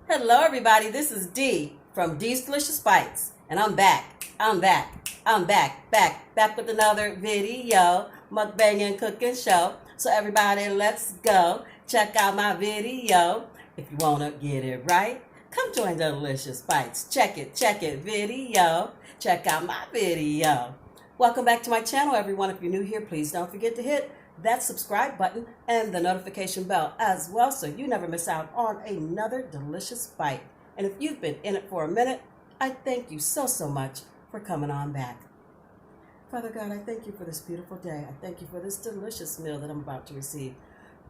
Hello, everybody. This is Dee from Dee's Delicious Bites, and I'm back. Back with another video, mukbang and cooking show. So everybody, let's go check out my video. If you wanna get it right, come join the Delicious Bites. Check it, video. Check out my video. Welcome back to my channel, everyone. If you're new here, please don't forget to hit that subscribe button and the notification bell as well so you never miss out on another delicious bite. And if you've been in it for a minute, I thank you so much for coming on back. Father God, I thank you for this beautiful day. I thank you for this delicious meal that I'm about to receive.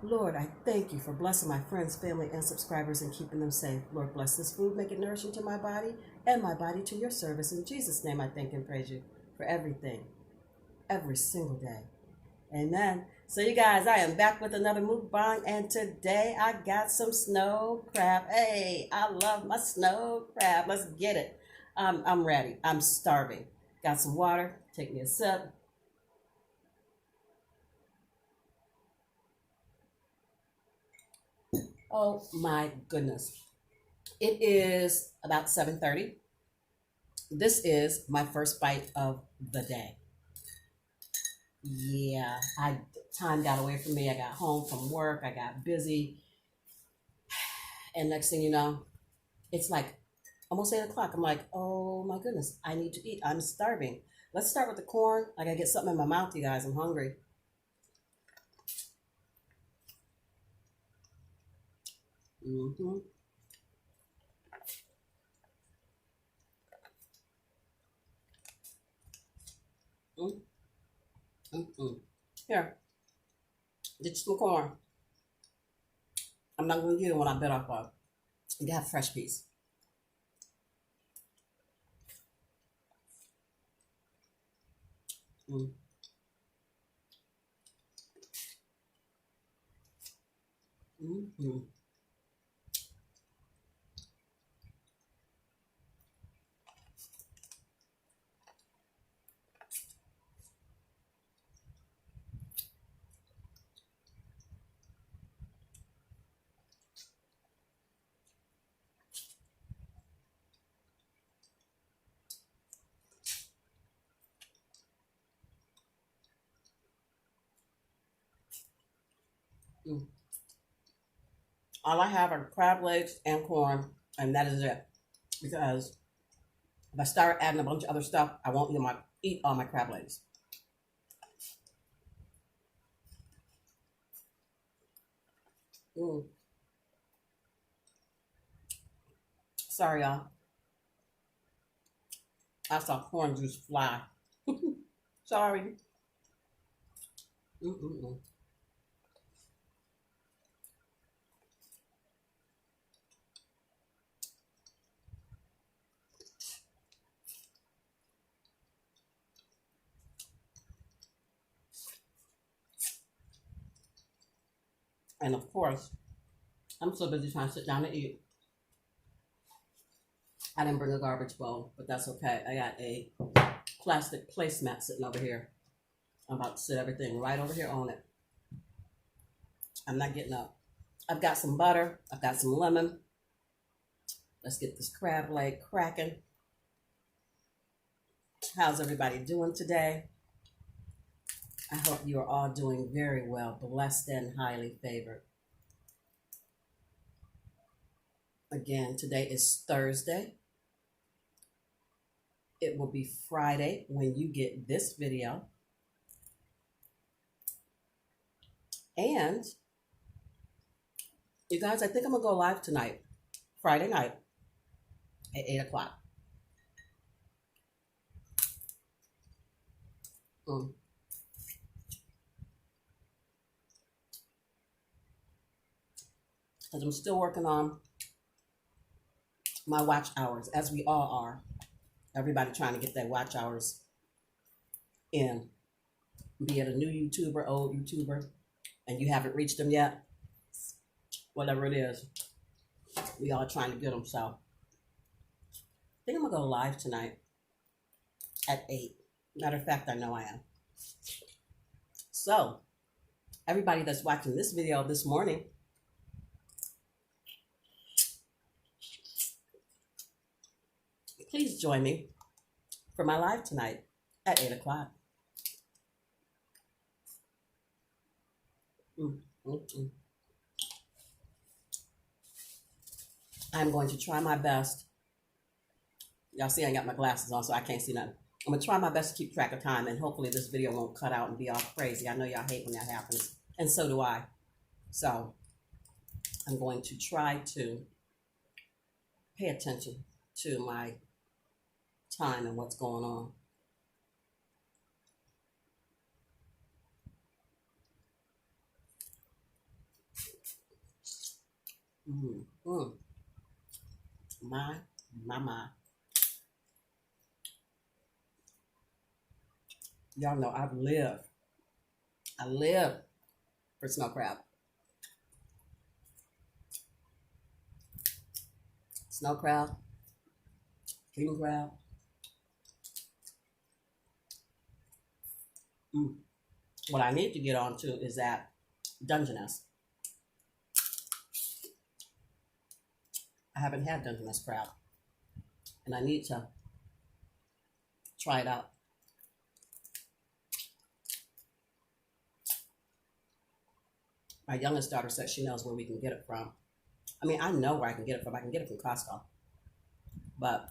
Lord, I thank you for blessing my friends, family, and subscribers and keeping them safe. Lord, bless this food, make it nourishing to my body and my body to your service. In Jesus' name, I thank and praise you for everything, every single day. Amen. So you guys, I am back with another mukbang, and today I got some snow crab. Hey, I love my snow crab. Let's get it. I'm ready. I'm starving. Got some water. Take me a sip. Oh my goodness. It is about 7:30. This is my first bite of the day. Yeah, time got away from me. I got home from work. I got busy. And next thing you know, it's like almost 8 o'clock. I'm like, oh my goodness, I need to eat. I'm starving. Let's start with the corn. I gotta get something in my mouth, you guys. I'm hungry. Mm-hmm. Mm-mm. Here, get some corn. I'm not gonna get it when I bit off of. You got a fresh piece. Mm. Mm-hmm. Mm. All I have are crab legs and corn, and that is it. Because if I start adding a bunch of other stuff, I won't eat all my crab legs. Mm. Sorry, y'all. I saw corn juice fly. Sorry. Mm-mm-mm. And of course, I'm so busy trying to sit down and eat. I didn't bring a garbage bowl, but that's okay. I got a plastic placemat sitting over here. I'm about to sit everything right over here on it. I'm not getting up. I've got some butter. I've got some lemon. Let's get this crab leg cracking. How's everybody doing today? I hope you are all doing very well, blessed and highly favored. Again, today is Thursday. It will be Friday when you get this video. And you guys, I think I'm going to go live tonight, Friday night at 8 o'clock. Because I'm still working on my watch hours, as we all are. Everybody trying to get their watch hours in. Be it a new YouTuber, old YouTuber, and you haven't reached them yet. Whatever it is, we all trying to get them. So I think I'm going to go live tonight at 8. Matter of fact, I know I am. So everybody that's watching this video this morning, please join me for my live tonight at 8 o'clock. Mm, mm, mm. I'm going to try my best. Y'all see I got my glasses on, so I can't see nothing. I'm going to try my best to keep track of time, and hopefully this video won't cut out and be all crazy. I know y'all hate when that happens, and so do I. So I'm going to try to pay attention to my time and what's going on. Mm-hmm. My. Y'all know I live for snow crab. Snow crab, king crab. What I need to get on to is that Dungeness. I haven't had Dungeness crab, and I need to try it out. My youngest daughter said she knows where we can get it from. I mean, I know where I can get it from. I can get it from Costco. But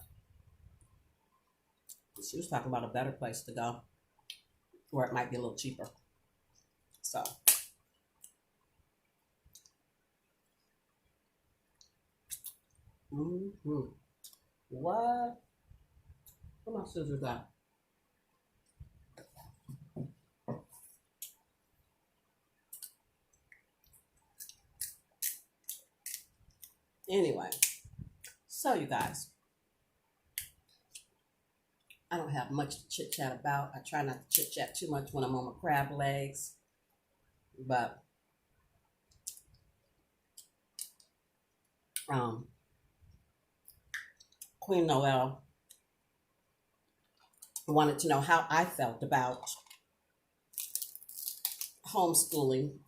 she was talking about a better place to go where it might be a little cheaper. So, what? Where my scissors at? Anyway, so you guys, I don't have much to chit chat about. I try not to chit chat too much when I'm on my crab legs, but Queen Noelle wanted to know how I felt about homeschooling,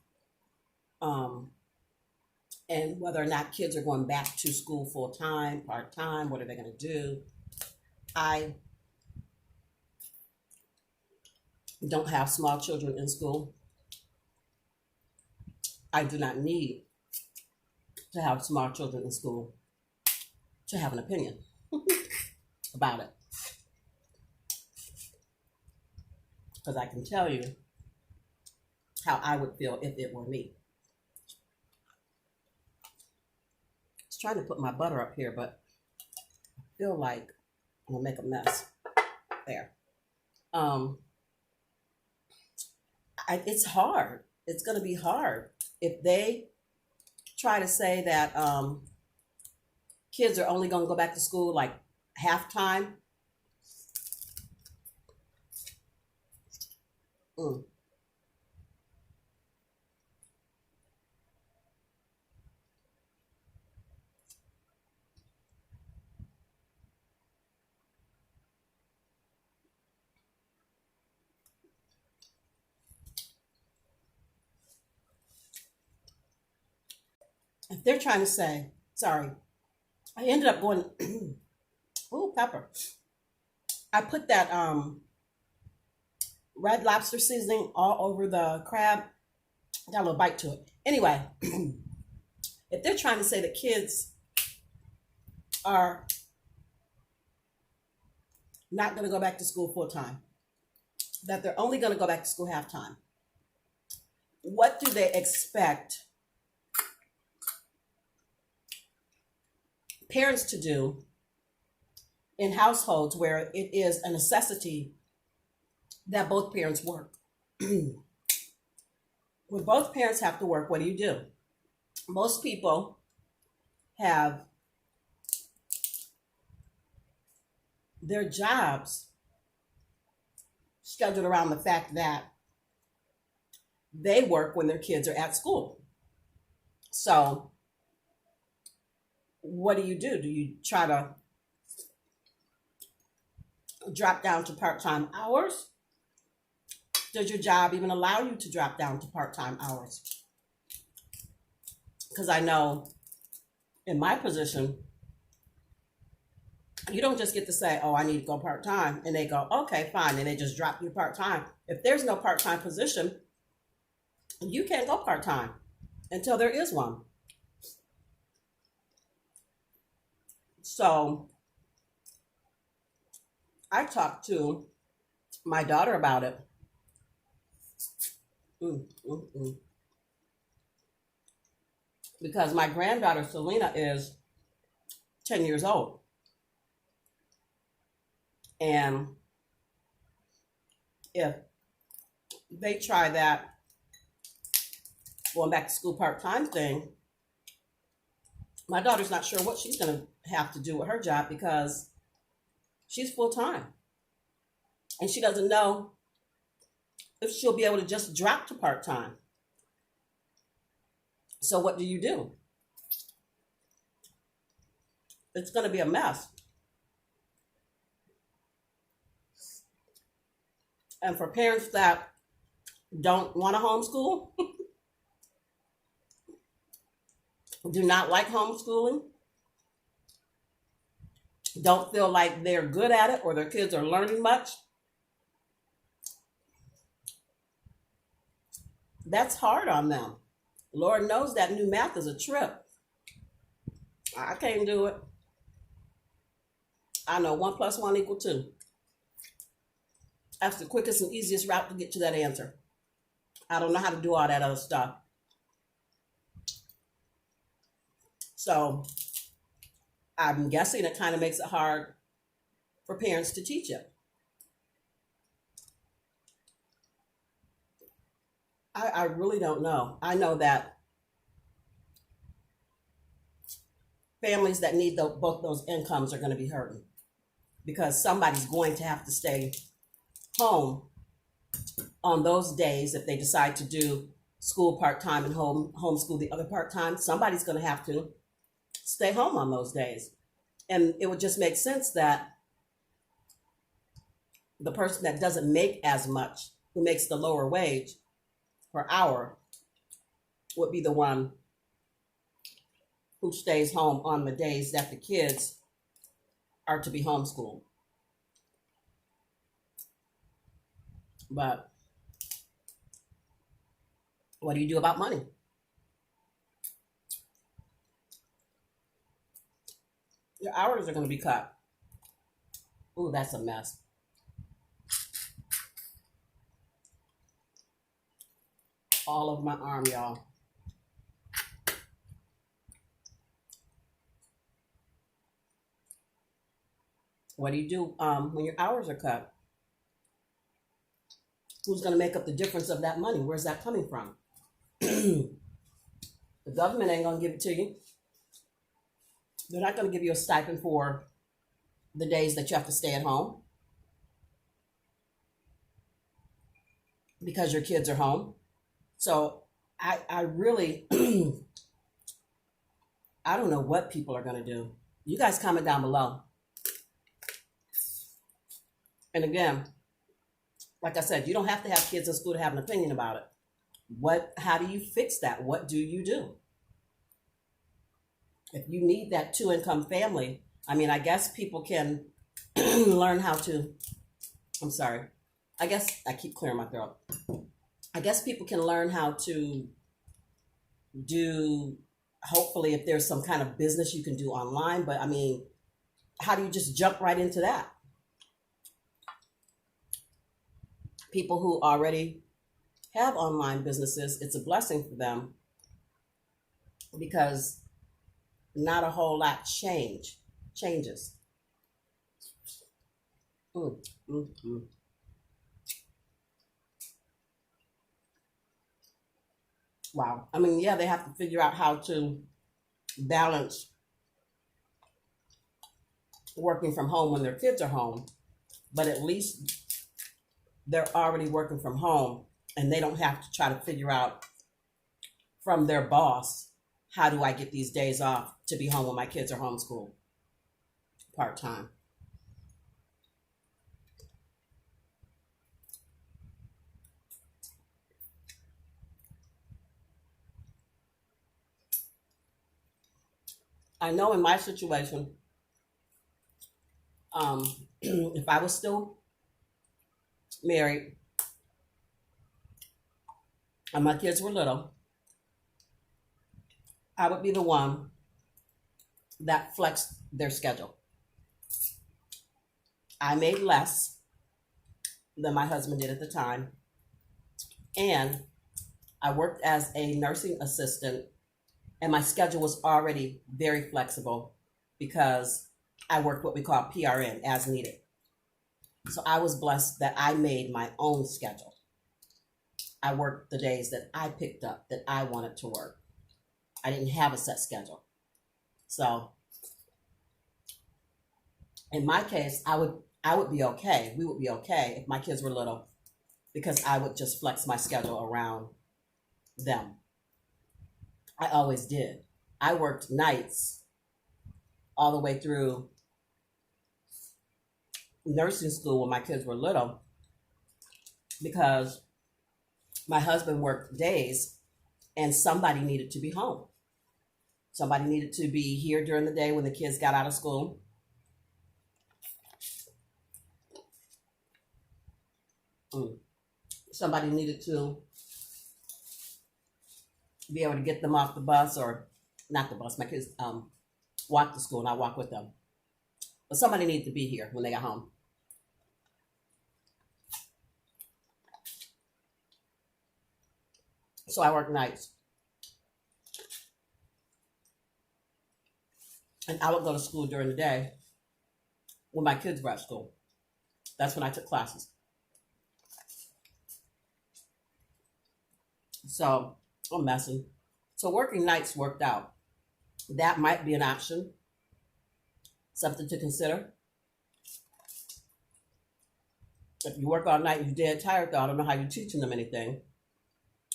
and whether or not kids are going back to school full-time, part-time, what are they going to do? I don't have small children in school. I do not need to have small children in school to have an opinion about it. Because I can tell you how I would feel if it were me. I was trying to put my butter up here, but I feel like I'm going to make a mess. There. It's hard. It's going to be hard. If they try to say that kids are only going to go back to school like half-time, if they're trying to say, sorry, I ended up going, oh, pepper. I put that Red Lobster seasoning all over the crab. Got a little bite to it. Anyway, if they're trying to say that kids are not going to go back to school full time, that they're only going to go back to school half time, what do they expect parents to do in households where it is a necessity that both parents work? When both parents have to work, what do? Most people have their jobs scheduled around the fact that they work when their kids are at school. So what do? Do you try to drop down to part-time hours? Does your job even allow you to drop down to part-time hours? Because I know in my position, You don't just get to say, oh, I need to go part-time. And they go, okay, fine. And they just drop you part-time. If there's no part-time position, you can't go part-time until there is one. So I talked to my daughter about it. Mm, mm, mm. Because my granddaughter, Selena, is 10 years old. And if they try that going back to school part-time thing, my daughter's not sure what she's going to have to do with her job because she's full-time. And she doesn't know if she'll be able to just drop to part-time. So what do you do? It's going to be a mess. And for parents that don't want to homeschool, do not like homeschooling, don't feel like they're good at it or their kids are learning much, that's hard on them. Lord knows that new math is a trip. I can't do it. I know 1 + 1 = 2. That's the quickest and easiest route to get to that answer. I don't know how to do all that other stuff. So I'm guessing it kind of makes it hard for parents to teach it. I really don't know. I know that families that need both those incomes are going to be hurting because somebody's going to have to stay home on those days if they decide to do school part-time and homeschool the other part-time. Somebody's going to have to stay home on those days. And it would just make sense that the person that doesn't make as much, who makes the lower wage per hour, would be the one who stays home on the days that the kids are to be homeschooled. But what do you do about money? Your hours are going to be cut. Ooh, that's a mess. All of my arm, y'all. What do you do when your hours are cut? Who's going to make up the difference of that money? Where's that coming from? The government ain't going to give it to you. They're not going to give you a stipend for the days that you have to stay at home because your kids are home. So I really, I don't know what people are going to do. You guys comment down below. And again, like I said, you don't have to have kids in school to have an opinion about it. How do you fix that? What do you do? If you need that 2-income family, I mean, I guess people can learn how to, I'm sorry. I guess I keep clearing my throat. I guess people can learn how to do, hopefully, if there's some kind of business you can do online. But I mean, how do you just jump right into that? People who already have online businesses, it's a blessing for them because not a whole lot changes. Mm, mm, mm. Wow. I mean, yeah, they have to figure out how to balance working from home when their kids are home, but at least they're already working from home and they don't have to try to figure out from their boss, how do I get these days off to be home when my kids are homeschooled part-time? I know in my situation, If I was still married and my kids were little, I would be the one that flexed their schedule. I made less than my husband did at the time, and I worked as a nursing assistant, and my schedule was already very flexible because I worked what we call PRN, as needed. So I was blessed that I made my own schedule. I worked the days that I picked up that I wanted to work. I didn't have a set schedule. So in my case, I would be okay. We would be okay if my kids were little because I would just flex my schedule around them. I always did. I worked nights all the way through nursing school when my kids were little because my husband worked days and somebody needed to be home. Somebody needed to be here during the day when the kids got out of school. Somebody needed to be able to get them off the bus, or not the bus. My kids walk to school and I walk with them. But somebody needed to be here when they got home. So I worked nights. And I would go to school during the day when my kids were at school. That's when I took classes. So I'm messing. So working nights worked out. That might be an option. Something to consider. If you work all night and you're dead tired, though, I don't know how you're teaching them anything.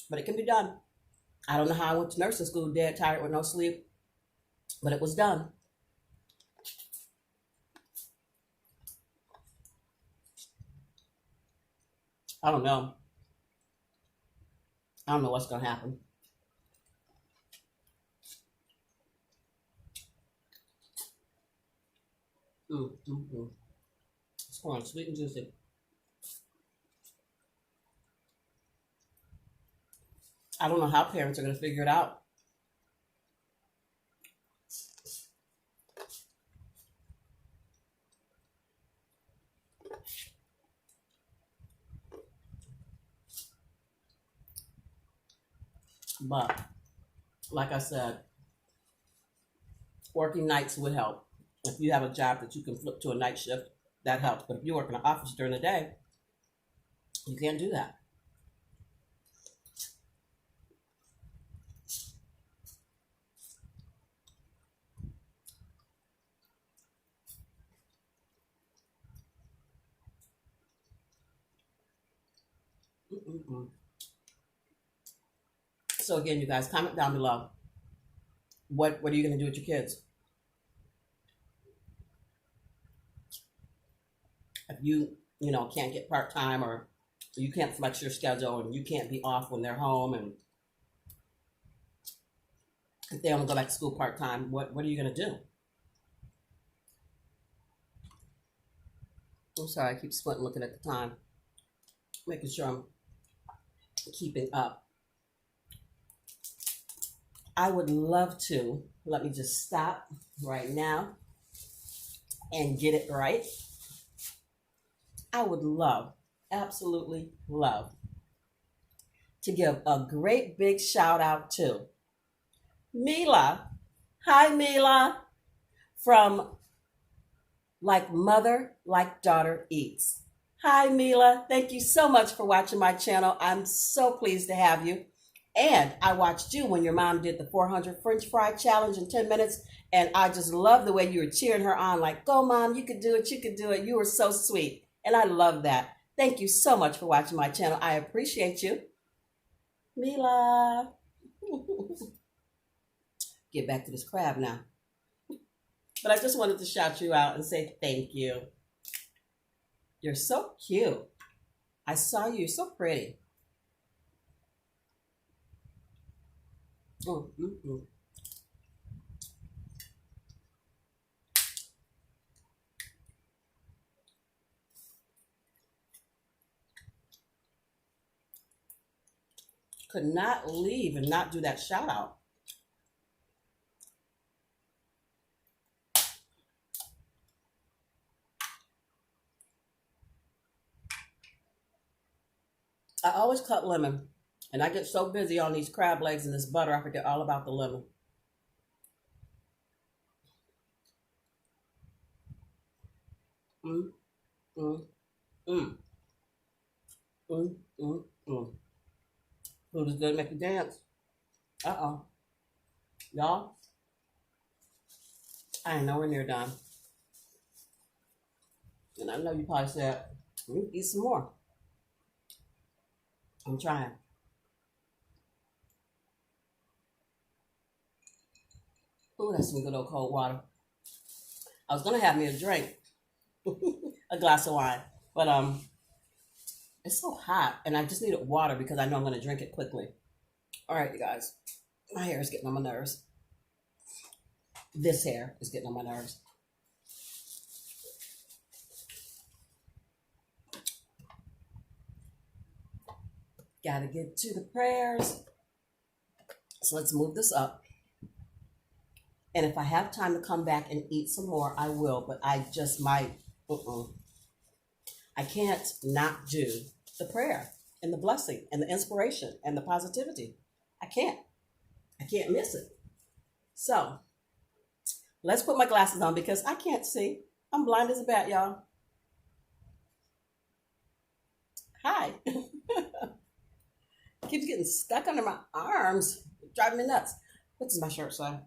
But it can be done. I don't know how I went to nursing school dead tired with no sleep. But it was done. I don't know. I don't know what's going to happen. It's going sweet and juicy. I don't know how parents are going to figure it out. But like I said, working nights would help. If you have a job that you can flip to a night shift, that helps. But if you work in an office during the day, you can't do that. So again, you guys, comment down below. What are you going to do with your kids? If you can't get part-time, or you can't flex your schedule, and you can't be off when they're home, and if they only go back to school part-time, what are you going to do? I'm sorry, I keep squinting looking at the time, making sure I'm keeping up. I would love to, let me just stop right now and get it right. I would love, absolutely love, to give a great big shout out to Mila. Hi, Mila, from Like Mother, Like Daughter Eats. Hi, Mila. Thank you so much for watching my channel. I'm so pleased to have you. And I watched you when your mom did the 400 French fry challenge in 10 minutes. And I just love the way you were cheering her on, like, go, Mom, you could do it, you could do it. You were so sweet. And I love that. Thank you so much for watching my channel. I appreciate you. Mila. Get back to this crab now. But I just wanted to shout you out and say thank you. You're so cute. I saw you. You're so pretty. Could not leave and not do that shout out. I always cut lemon, and I get so busy on these crab legs and this butter, I forget all about the lemon. Mm, mm, mm, mm, mm, mm. Food is good, make you dance. Uh-oh. Y'all, I ain't nowhere near done. And I know you probably said, eat some more. I'm trying. Ooh, that's some good old cold water. I was gonna have me a drink, a glass of wine, but it's so hot, and I just needed water because I know I'm gonna drink it quickly. All right, you guys, my hair is getting on my nerves. This hair is getting on my nerves. Gotta get to the prayers. So let's move this up. And if I have time to come back and eat some more, I will, but I just might. I can't not do the prayer and the blessing and the inspiration and the positivity. I can't miss it. So let's put my glasses on because I can't see. I'm blind as a bat, y'all. Hi. Keeps getting stuck under my arms. Driving me nuts. What does my shirt say?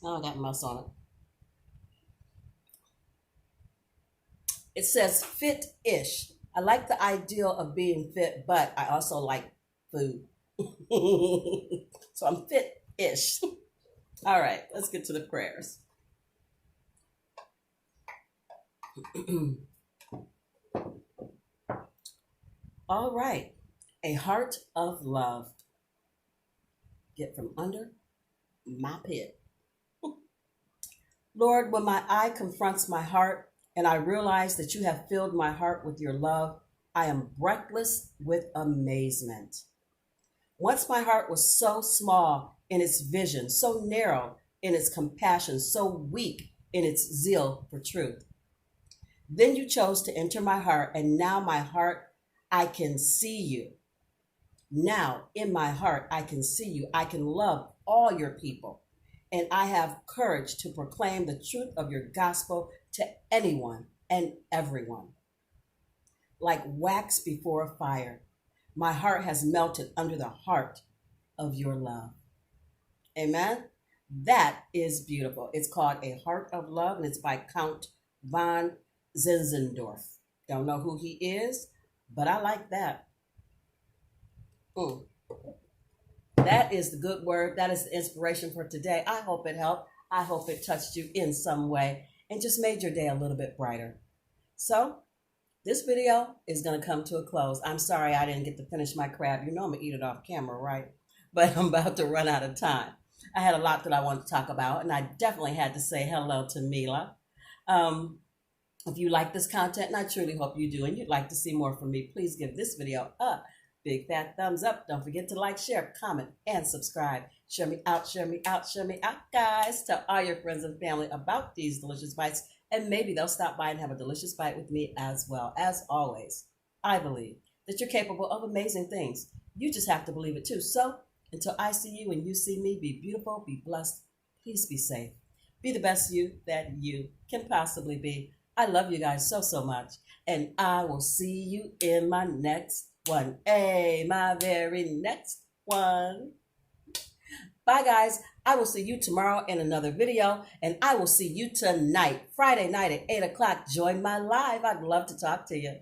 Oh, I got muss on it. It says fit-ish. I like the ideal of being fit, but I also like food. So I'm fit-ish. All right, let's get to the prayers. All right. A heart of love. Get from under my pit. Lord, when my eye confronts my heart and I realize that you have filled my heart with your love, I am breathless with amazement. Once my heart was so small in its vision, so narrow in its compassion, so weak in its zeal for truth. Then you chose to enter my heart, and now my heart, I can see you. Now in my heart, I can see you. I can love all your people. And I have courage to proclaim the truth of your gospel to anyone and everyone. Like wax before a fire, my heart has melted under the heart of your love. Amen? That is beautiful. It's called A Heart of Love, and it's by Count von Zinzendorf. Don't know who he is, but I like that. That is the good word. That is the inspiration for today. I hope it helped. I hope it touched you in some way and just made your day a little bit brighter. So this video is going to come to a close. I'm sorry I didn't get to finish my crab. You know I'm going to eat it off camera, right? But I'm about to run out of time. I had a lot that I wanted to talk about, and I definitely had to say hello to Mila. If you like this content, and I truly hope you do, and you'd like to see more from me, please give this video a big fat thumbs up. Don't forget to like, share, comment, and subscribe. Share me out, share me out, share me out, guys. Tell all your friends and family about these delicious bites, and maybe they'll stop by and have a delicious bite with me as well. As always, I believe that you're capable of amazing things. You just have to believe it too. So until I see you and you see me, be beautiful, be blessed, please be safe. Be the best you that you can possibly be. I love you guys so, so much. And I will see you in my next one. Hey, my very next one. Bye, guys. I will see you tomorrow in another video. And I will see you tonight, Friday night at 8 o'clock. Join my live. I'd love to talk to you.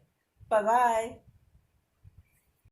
Bye-bye.